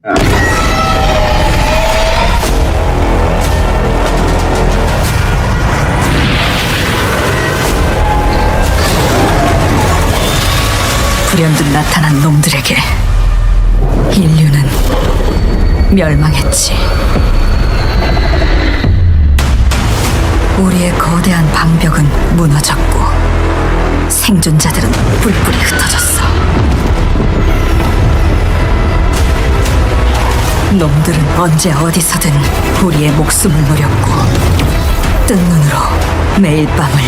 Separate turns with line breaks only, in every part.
불현듯 나타난 놈들에게 인류는 멸망했지. 우리의 거대한 방벽은 무너졌고 생존자들은 뿔뿔이 흩어졌어. 놈들은 언제 어디서든 우리의 목숨을 노렸고 뜬 눈으로 매일 밤을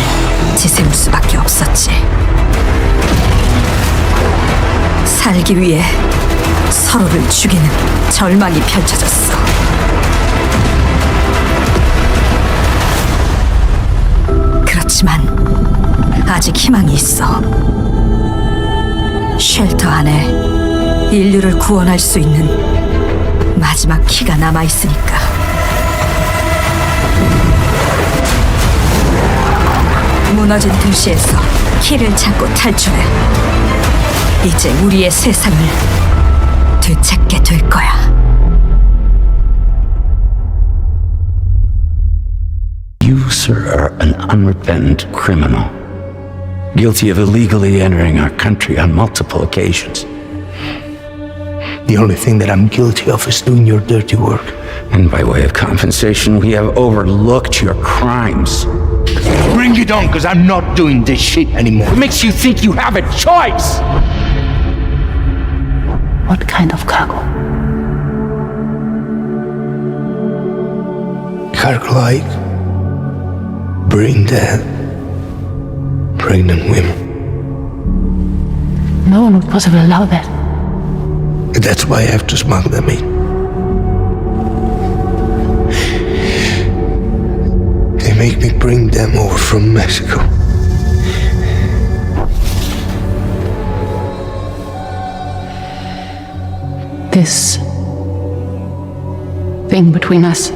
지새울 수밖에 없었지. 살기 위해 서로를 죽이는 절망이 펼쳐졌어. 그렇지만 아직 희망이 있어. 쉘터 안에 인류를 구원할 수 있는 마지막 키가 남아있으니까. 무너진 도시에서 키를 찾고 탈출해. 이제 우리의 세상을 되찾게 될 거야.
You, sir, are an unrepentant criminal, guilty of illegally entering our country on multiple occasions.
The only thing that I'm guilty of is doing your dirty work.
And by way of compensation, we have overlooked your crimes.
Bring it on, because I'm not doing this shit anymore.
What makes you think you have a choice?
What kind of cargo?
Cargo like brain dead, pregnant women.
No one would possibly allow that.
That's why I have to smuggle them in. They make me bring them over from Mexico.
This thing between us,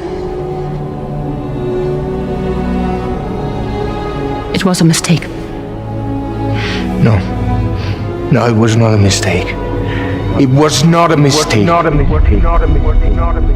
it was a mistake.
No, it was not a mistake. It was not a mistake. Not a mistake. Not a mistake. Not a mistake.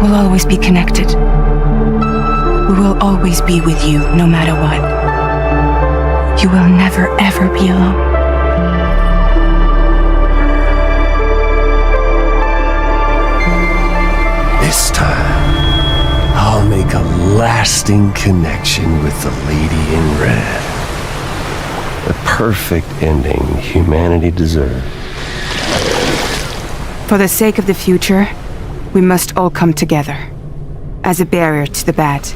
We'll always be connected. We will always be with you, no matter what. You will never, ever be alone.
This time, I'll make a lasting connection with the Lady in Red. The perfect ending humanity deserves.
For the sake of the future, we must all come together. As a barrier to the bad,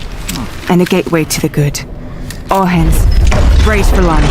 and a gateway to the good. All hands, brace for launch.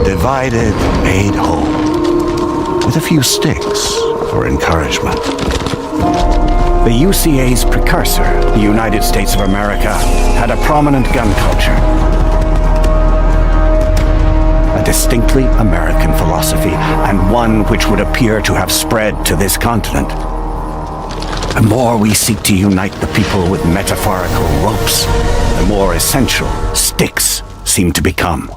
Divided, made whole, with a few sticks for encouragement. The UCA's precursor, the United States of America, had a prominent gun culture. A distinctly American philosophy, and one which would appear to have spread to this continent. The more we seek to unite the people with metaphorical ropes, the more essential sticks seem to become.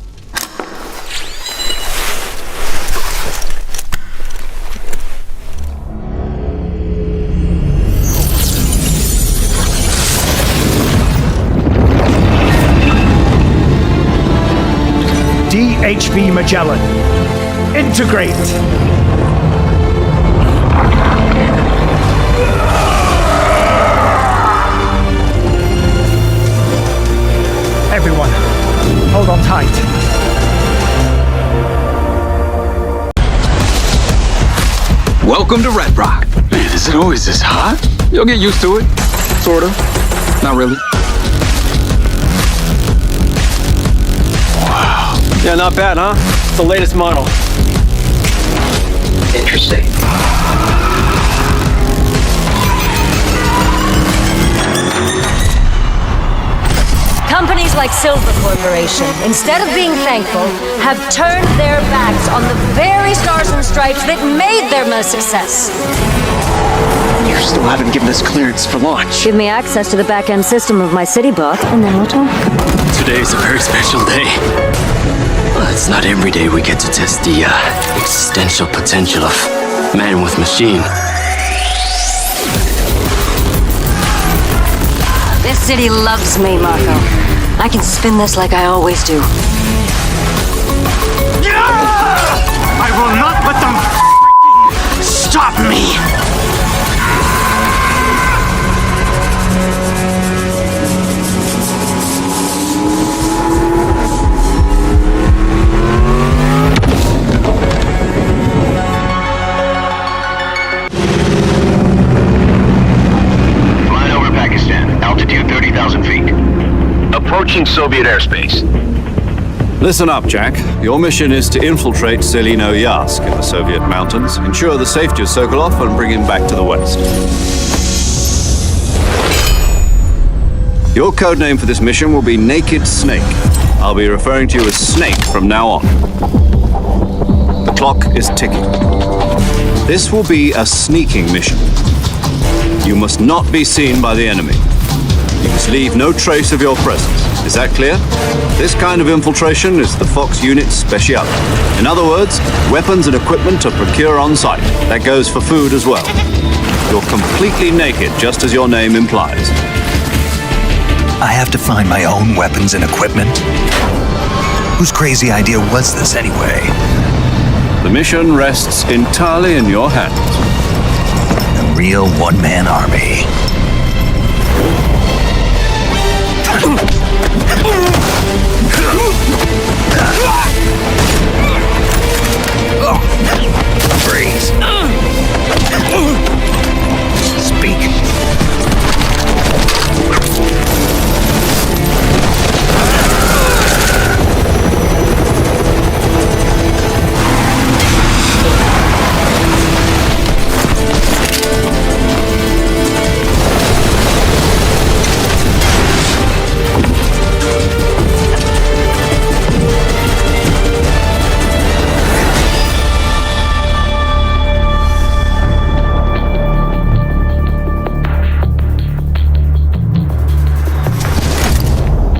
DHV Magellan. Integrate! Everyone, hold on tight.
Welcome to Red Rock. Man, is it always this hot? You'll get used to it. Sort of. Not really. Wow.
Yeah, not bad, huh? It's the latest model.
Interesting.
Companies like Silver Corporation, instead of being thankful, have turned their backs on the very stars and stripes that made them a success.
You still haven't given us clearance for launch.
Give me access to the back-end system of my city book, and then we'll talk.
Today's a very special day. It's not every day we get to test the existential potential of man with machine.
This city loves me, Marco. I can spin this like I always do.
I will not let them stop me!
Flying over Pakistan, altitude 30,000 feet. Approaching Soviet airspace.
Listen up, Jack. Your mission is to infiltrate Selino Yask in the Soviet mountains, ensure the safety of Sokolov, and bring him back to the West. Your codename for this mission will be Naked Snake. I'll be referring to you as Snake from now on. The clock is ticking. This will be a sneaking mission. You must not be seen by the enemy. You must leave no trace of your presence. Is that clear? This kind of infiltration is the Fox unit's speciality. In other words, weapons and equipment to procure on site. That goes for food as well. You're completely naked, just as your name implies.
I have to find my own weapons and equipment. Whose crazy idea was this anyway?
The mission rests entirely in your hands.
A real one-man army. Freeze. Speak.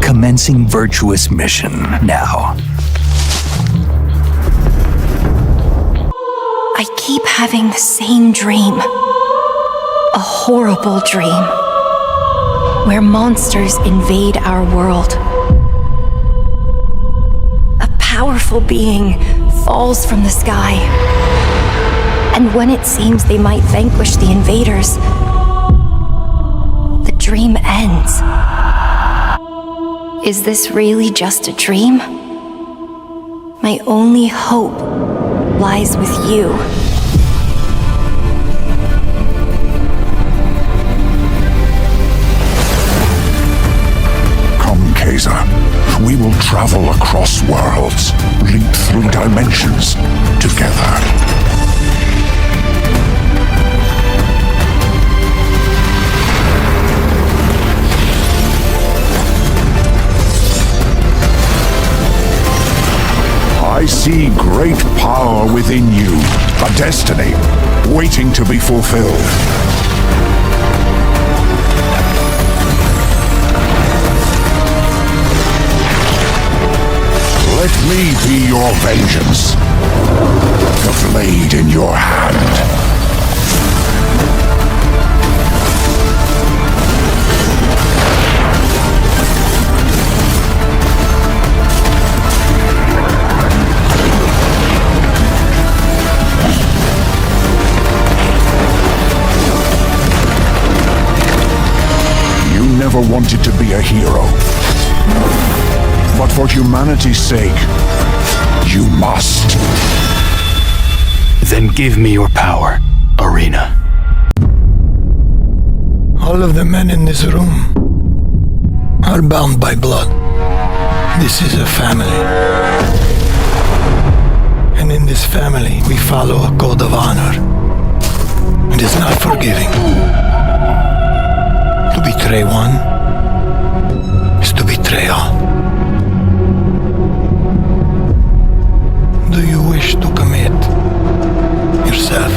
Commencing virtuous mission now.
I keep having the same dream. A horrible dream. Where monsters invade our world. A powerful being falls from the sky. And when it seems they might vanquish the invaders, the dream ends. Is this really just a dream? My only hope lies with you.
Come, Kaiser. We will travel across worlds, leap through dimensions, together. I see great power within you, a destiny waiting to be fulfilled. Let me be your vengeance, the blade in your hand. Never wanted to be a hero. But for humanity's sake, you must.
Then give me your power, Arena.
All of the men in this room are bound by blood. This is a family. And in this family, we follow a code of honor. It is not forgiving. To betray one is to betray all. Do you wish to commit yourself,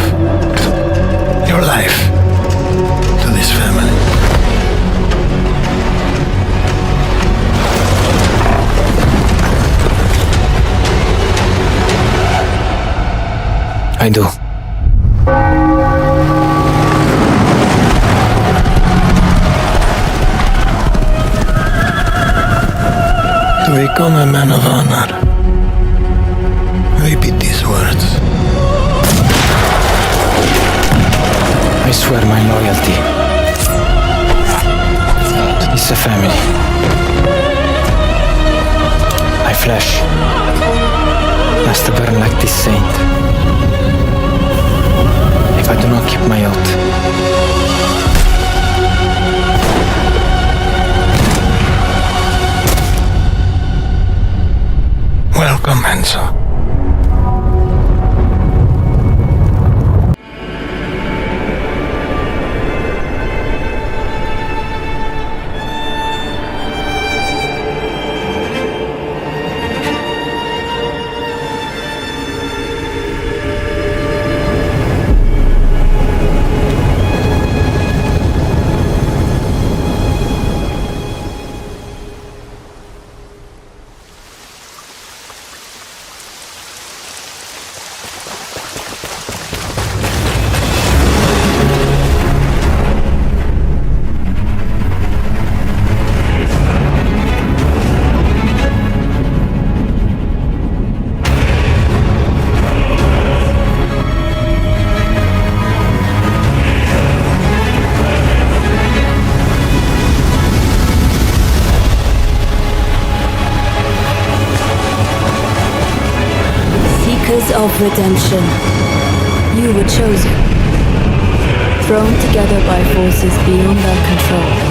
your life, to this family?
I do.
To become a man of honor, repeat these words.
I swear my loyalty to this family. My flesh must burn like this saint. If I do not keep my oath,
welcome, Hanzo.
Because of redemption, you were chosen. Thrown together by forces beyond our control.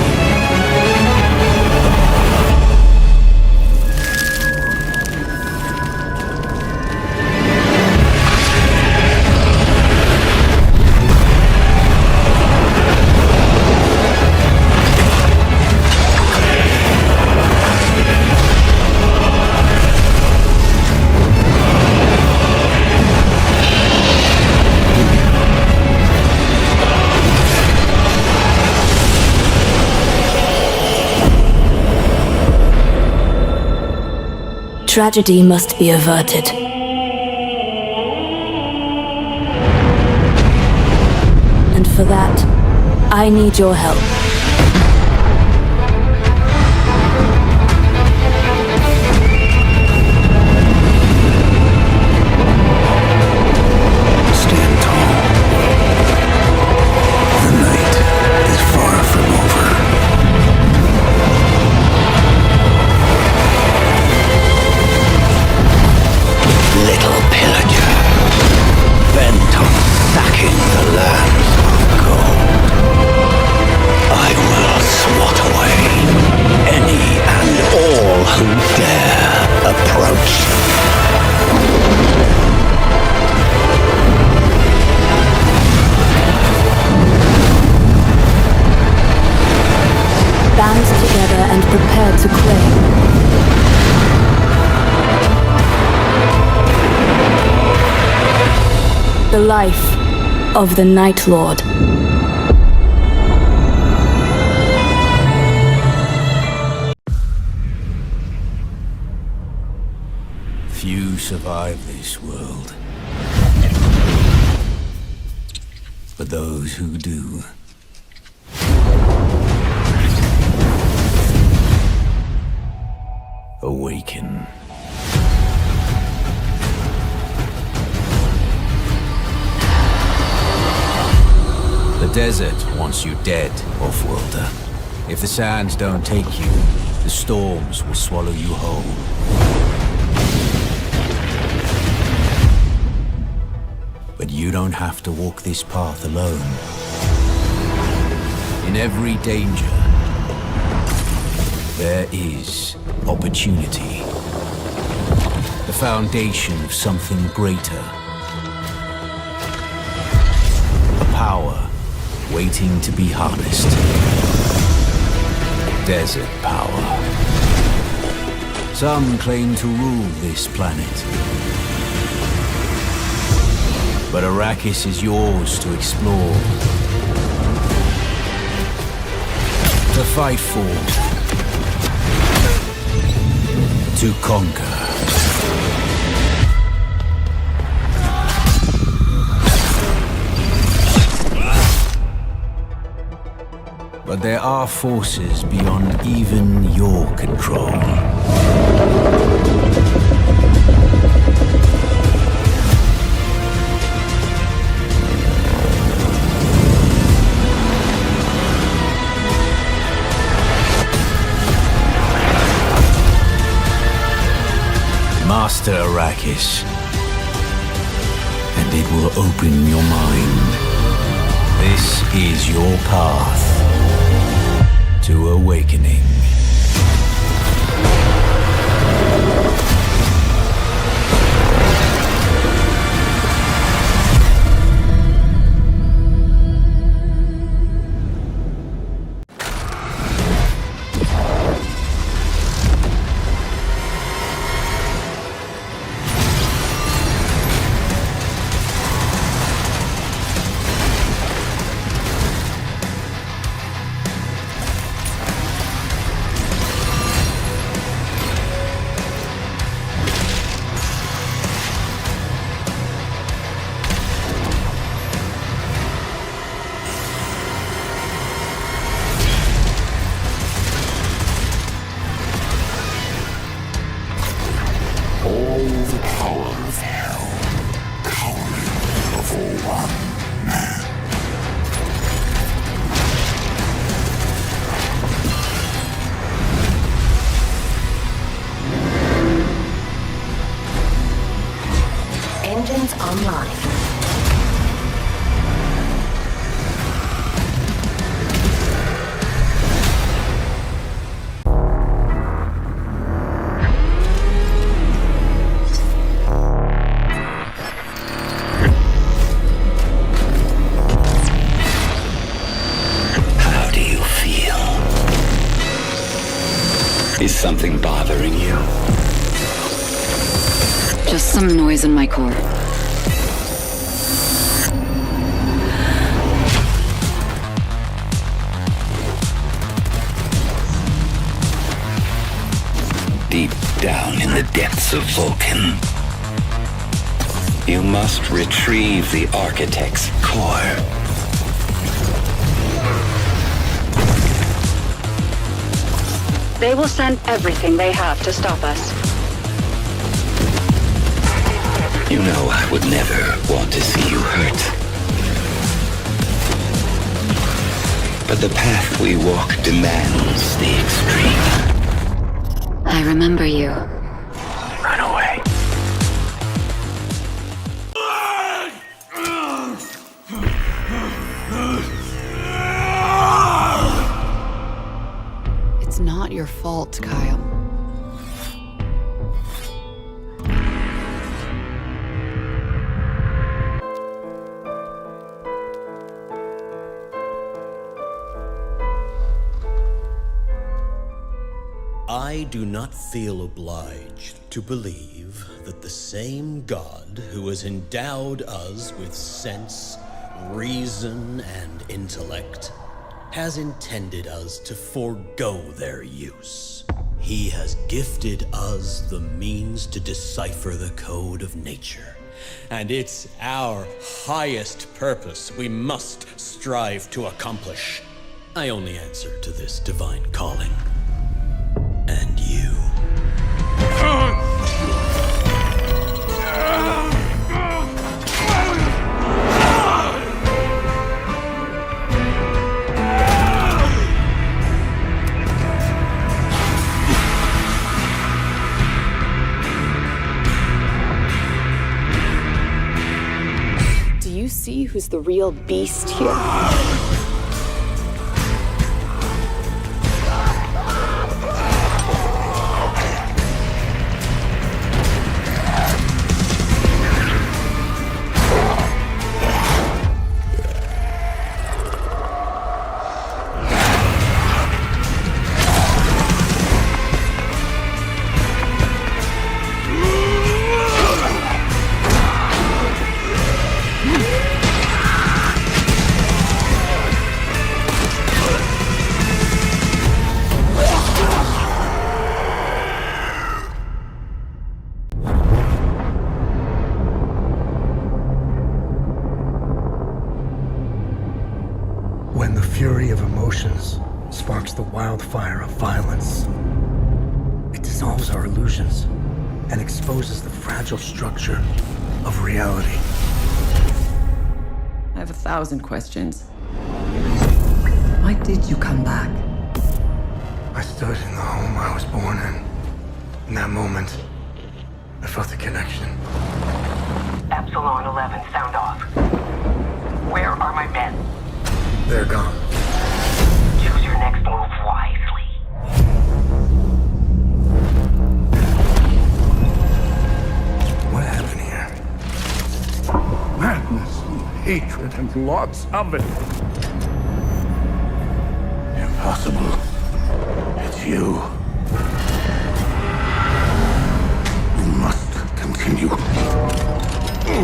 Tragedy must be averted. And for that, I need your help.
Stand tall. The night is far from over. Little pillager, bent on stacking the lands of gold. I will swat away any and all who dare approach.
Band together and prepare to claim. The life of the Night Lord.
Few survive this world. But those who do, awaken. The desert wants you dead, off-worlder. If the sands don't take you, the storms will swallow you whole. But you don't have to walk this path alone. In every danger, there is opportunity. The foundation of something greater. A power waiting to be harnessed. Desert power. Some claim to rule this planet. But Arrakis is yours to explore. To fight for. To conquer. But there are forces beyond even your control. Master Arrakis, and it will open your mind. This is your path to awakening.
Engines online.
How do you feel? Is something bothering you?
Just some noise in my core.
Deep down in the depths of Vulcan, you must retrieve the Architect's core.
They will send everything they have to stop us.
You know I would never want to see you hurt. But the path we walk demands the extreme.
I remember you.
Run away.
It's not your fault, Kyle.
I do not feel obliged to believe that the same God who has endowed us with sense, reason, and intellect has intended us to forego their use. He has gifted us the means to decipher the code of nature, and it's our highest purpose we must strive to accomplish. I only answer to this divine calling. And you.
Do you see who's the real beast here?
When the fury of emotions sparks the wildfire of violence, it dissolves our illusions and exposes the fragile structure of reality.
I have 1,000 questions. Why did you come back?
I stood in the home I was born in. In that moment, I felt a connection.
Epsilon 11, sound off. Where are my men?
They're gone.
Choose your next move wisely.
What happened here?
Madness and hatred and lots of it.
Impossible. It's you. We must continue.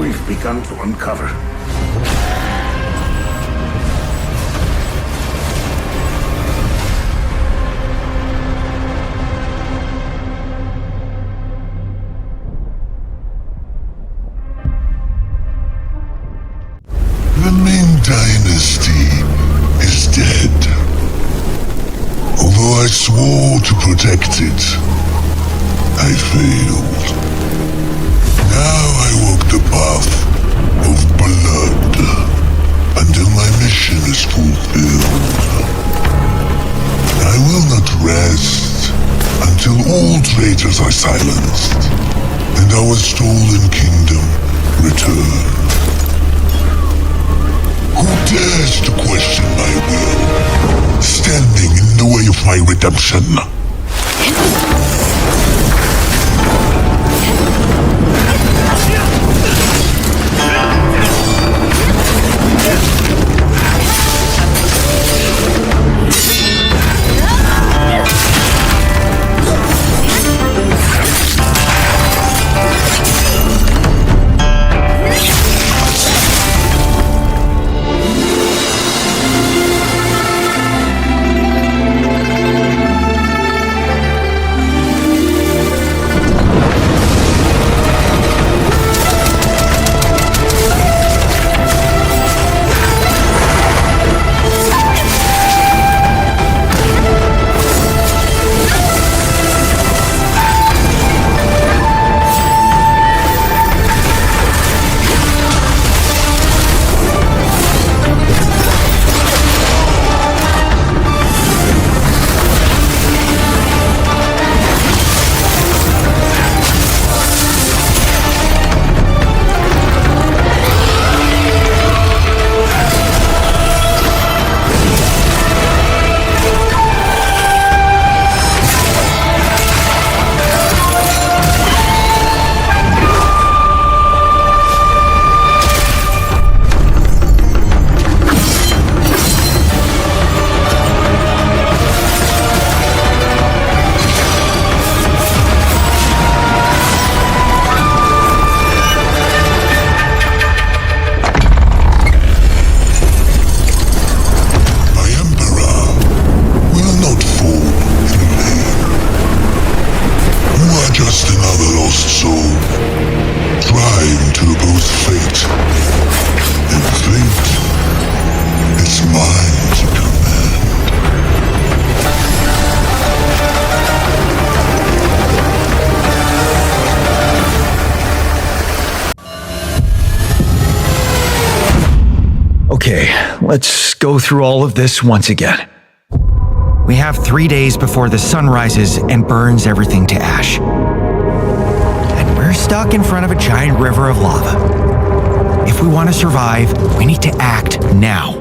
We've begun to uncover.
The main dynasty is dead. Although I swore to protect it, I failed. Now I walk the path of blood until my mission is fulfilled. I will not rest until all traitors are silenced and our stolen kingdom my redemption.
Okay, let's go through all of this once again. We have 3 days before the sun rises and burns everything to ash. And we're stuck in front of a giant river of lava. If we want to survive, we need to act now.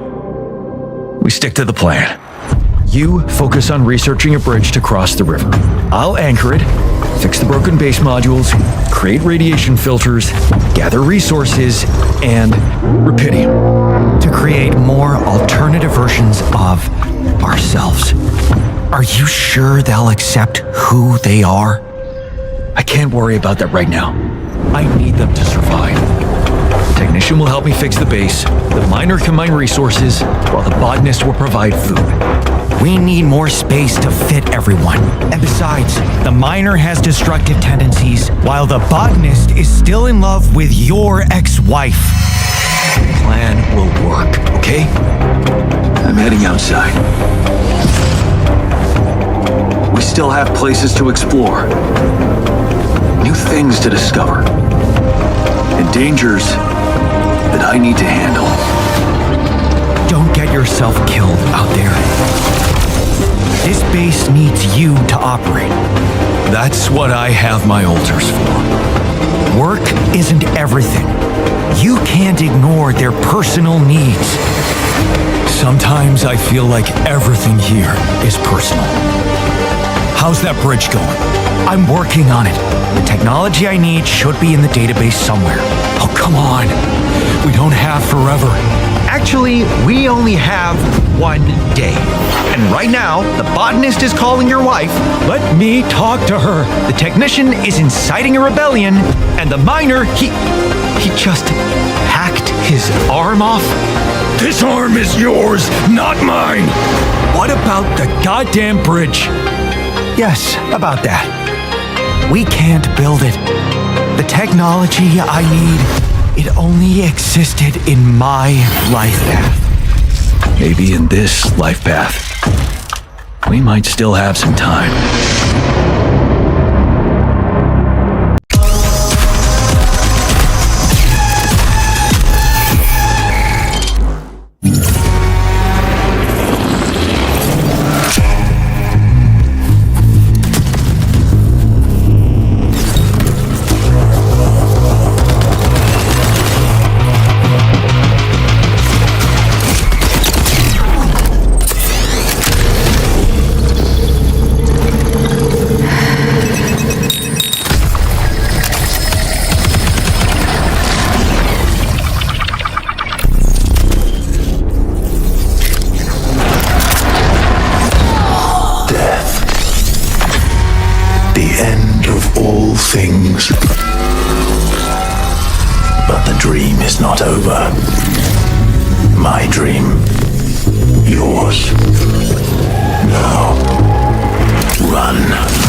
We stick to the plan. You focus on researching a bridge to cross the river. I'll anchor it, fix the broken base modules, create radiation filters, gather resources, and rupidium to create more alternative versions of ourselves. Are you sure they'll accept who they are? I can't worry about that right now. I need them to survive. The technician will help me fix the base, the miner can mine resources, while the botanist will provide food. We need more space to fit everyone. And besides, the miner has destructive tendencies, while the botanist is still in love with your ex-wife. The plan will work, okay? I'm heading outside. We still have places to explore, new things to discover, and dangers that I need to handle. Don't get yourself killed out there. This base needs you to operate. That's what I have my altars for. Work isn't everything. You can't ignore their personal needs. Sometimes I feel like everything here is personal. How's that bridge going? I'm working on it. The technology I need should be in the database somewhere. Oh, come on. We don't have forever. Actually, we only have 1 day. And right now, the botanist is calling your wife. Let me talk to her. The technician is inciting a rebellion, and the miner, he just hacked his arm off. This arm is yours, not mine. What about the goddamn bridge? Yes, about that. We can't build it. The technology I need, it only existed in my life path. Maybe in this life path, we might still have some time.
dream is not over. My dream. Yours. Now, run.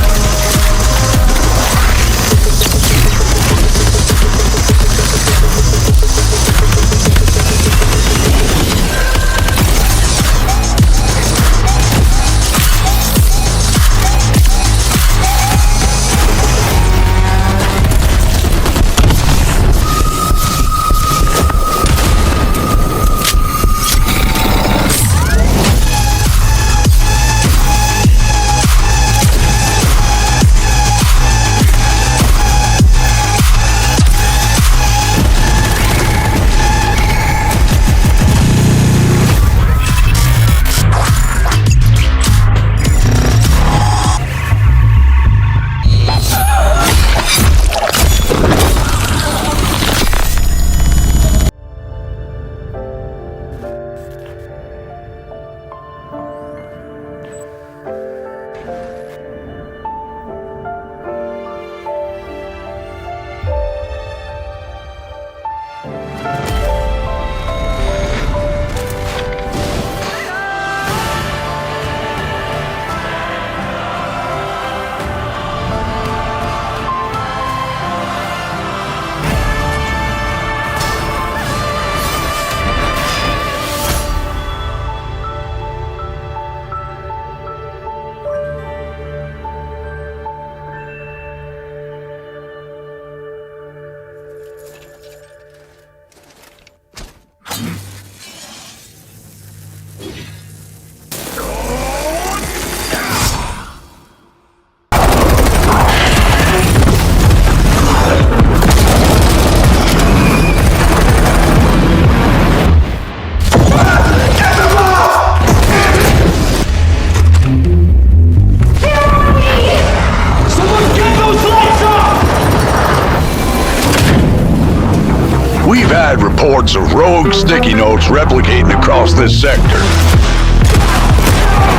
Reports of rogue sticky notes replicating across this sector.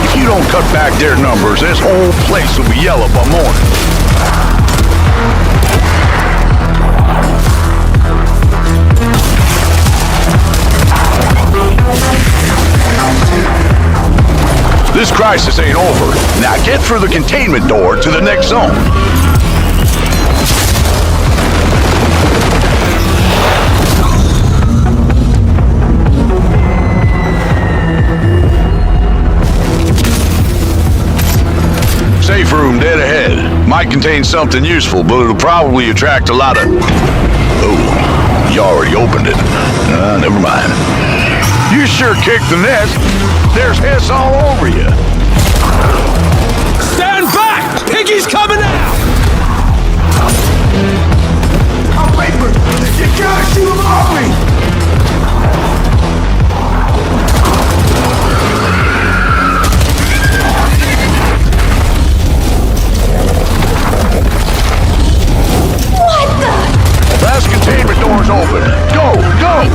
If you don't cut back their numbers, this whole place will be yellow by morning. This crisis ain't over. Now get through the containment door to the next zone. Safe room dead ahead. Might contain something useful, but it'll probably attract a lot of... Oh, you already opened it. Never mind. You sure kicked the nest. There's hiss all over you.
Stand back! Piggy's coming out!
Oh, wait, you gotta shoot him off me!
Last containment door's open. Go, go!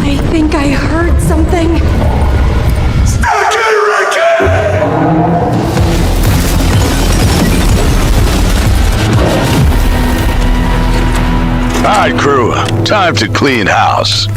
I think I heard something.
Stack it, Ricky!
All right, crew. Time to clean house.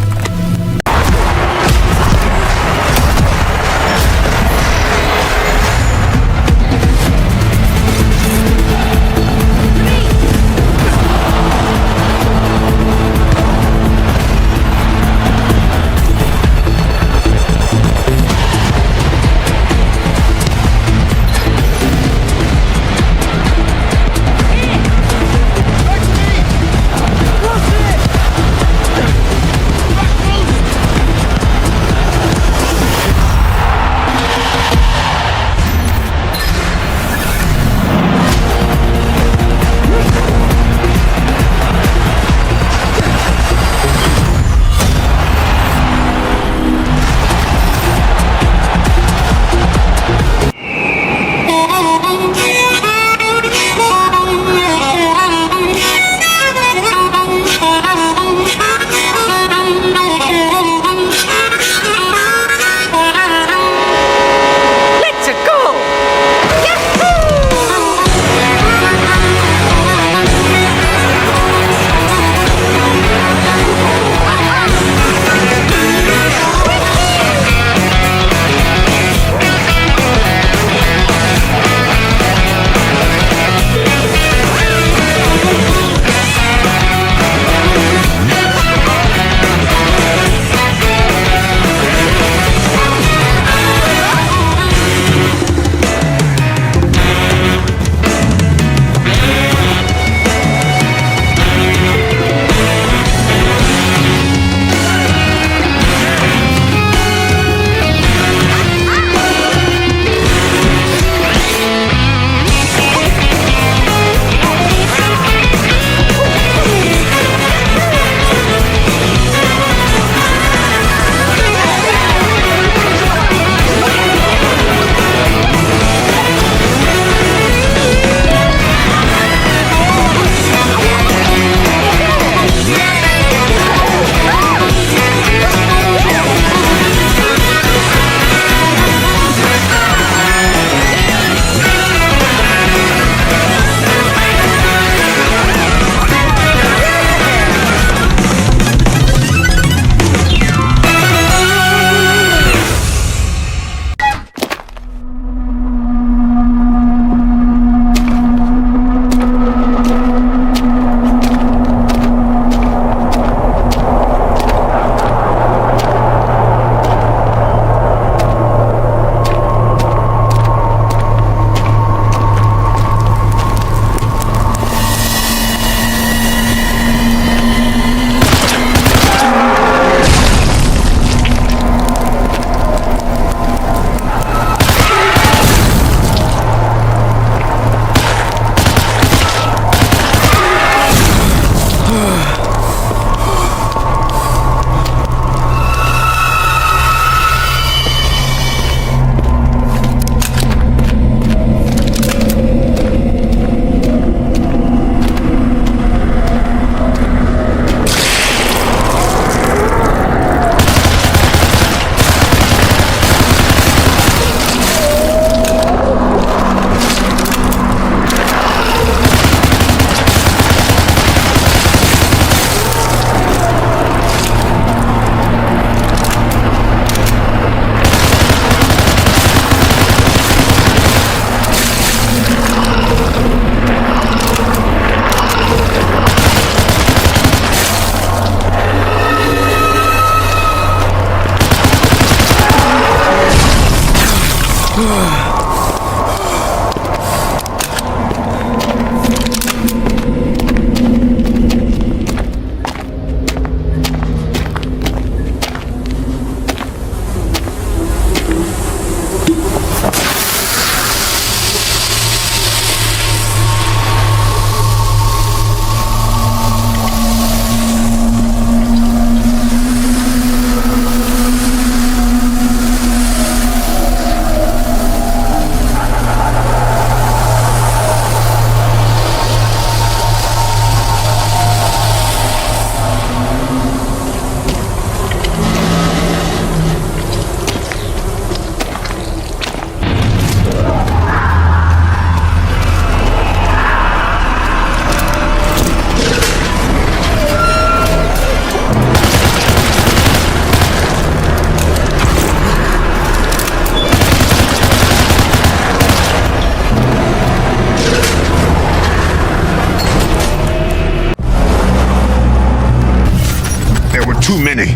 many.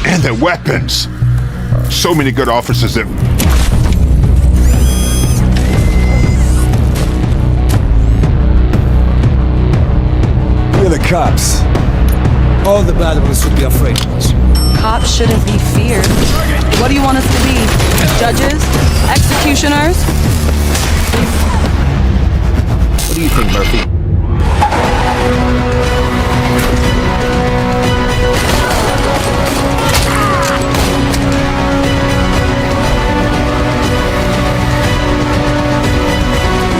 And their weapons. So many good officers that...
We're the cops. All the bad ones should be afraid of us.
Cops shouldn't be feared. What do you want us to be? Judges? Executioners?
What do you think, Murphy?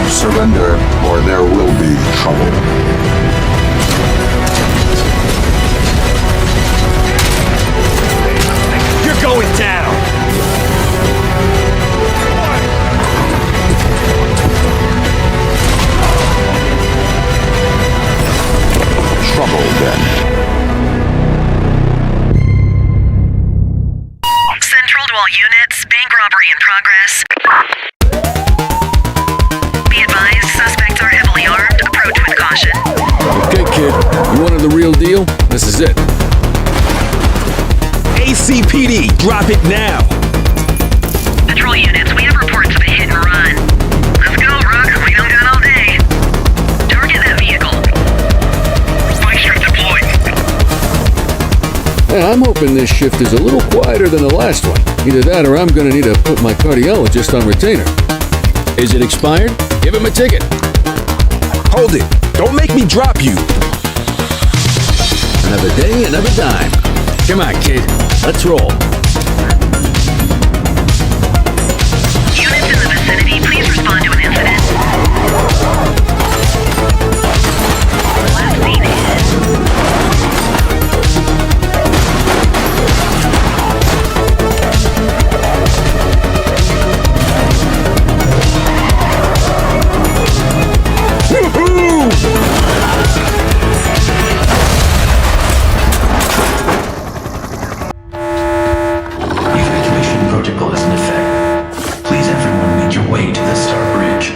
Surrender, or there will be trouble.
You're going down!
Trouble, then.
Central to all units, bank robbery in progress. Be advised, suspects are heavily armed. Approach with caution.
Okay, kid. You wanted the real deal? This is it.
ACPD, drop it now!
Patrol units, we have reports of a hit and run. Let's go, Rook. We don't got all day. Target that vehicle. Spike strip deployed.
Yeah, I'm hoping this shift is a little quieter than the last one. Either that or I'm gonna need to put my cardiologist on retainer. Is it expired? Give him a ticket.
Hold it! Don't make me drop you!
Another day, another dime. Come on, kid. Let's roll.
Units in the vicinity, please respond to an incident. Last seen
Evacuation protocol is in effect. Please everyone make your way to the Star Bridge.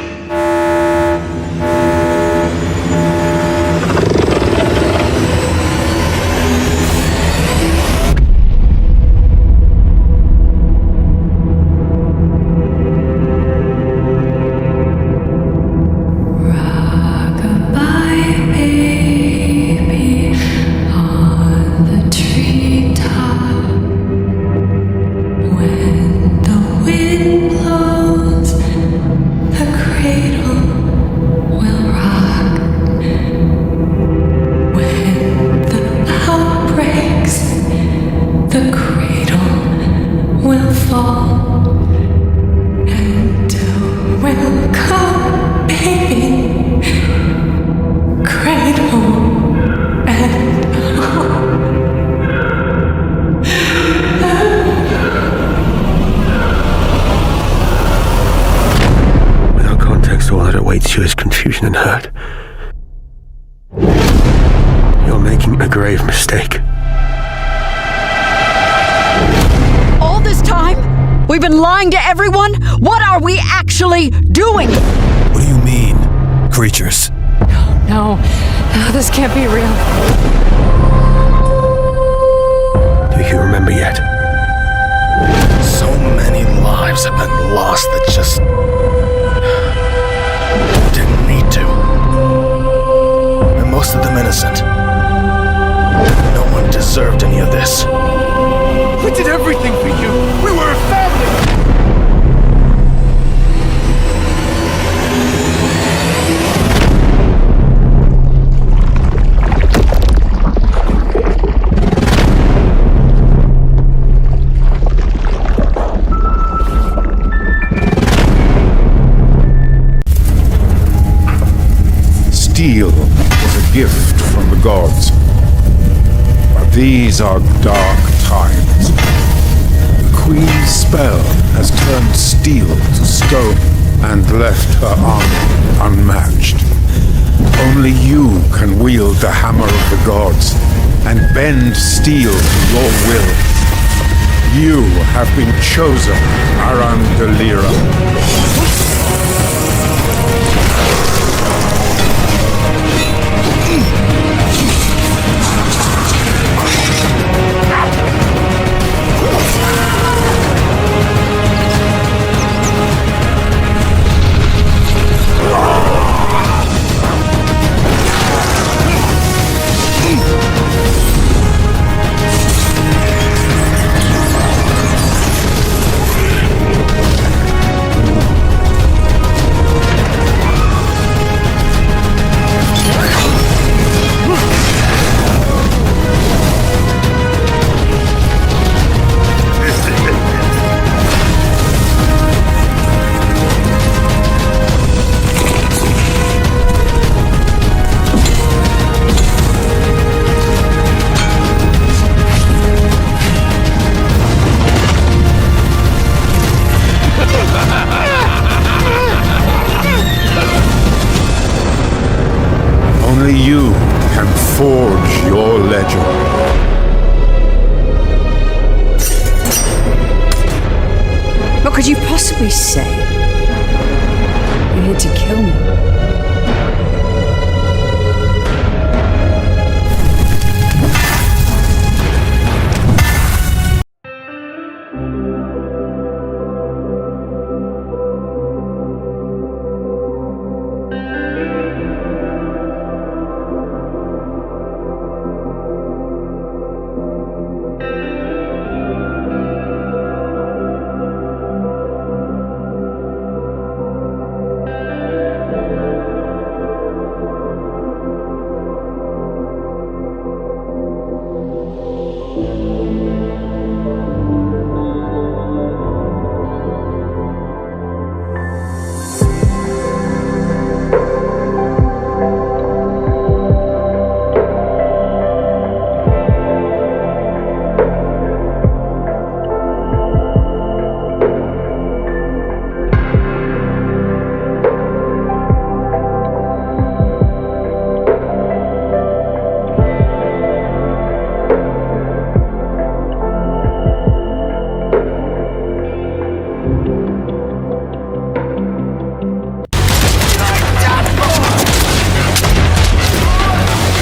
You is confusion and hurt. You're making a grave mistake.
All this time? We've been lying to everyone? What are we actually doing?
What do you mean? Creatures?
No, this can't be real.
Do you remember yet?
So many lives have been lost that just didn't need to. And most of them innocent. No one deserved any of this.
We did everything for you! We were a family!
Steel is a gift from the gods. But these are dark times. The Queen's spell has turned steel to stone and left her army unmatched. Only you can wield the hammer of the gods and bend steel to your will. You have been chosen, Arandelira.
decided to kill me.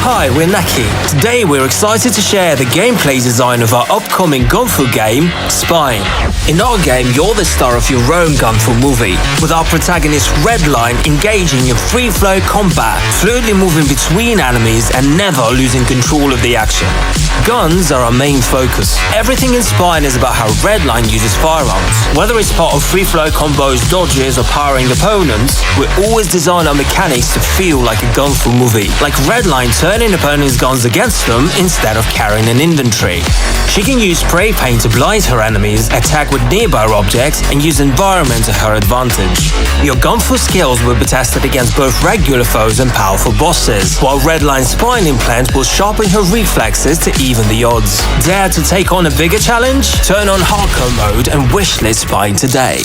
Hi, we're Naki. Today we're excited to share the gameplay design of our upcoming gunfu game, Spine. In our game, you're the star of your own gunfu movie, with our protagonist Redline engaging in free-flow combat, fluidly moving between enemies and never losing control of the action. Guns are our main focus. Everything in Spine is about how Redline uses firearms. Whether it's part of free-flow combos, dodges, or powering opponents, we always design our mechanics to feel like a gunfu movie, like Redline turning opponents' guns against them instead of carrying an inventory. She can use spray paint to blind her enemies, attack with nearby objects, and use environment to her advantage. Your gunfu skills will be tested against both regular foes and powerful bosses, while Redline's spine implant will sharpen her reflexes to even the odds. Dare to take on a bigger challenge? Turn on hardcore mode and wishlist Spine today.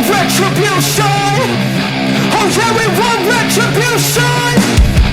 Retribution! Oh yeah, we want retribution!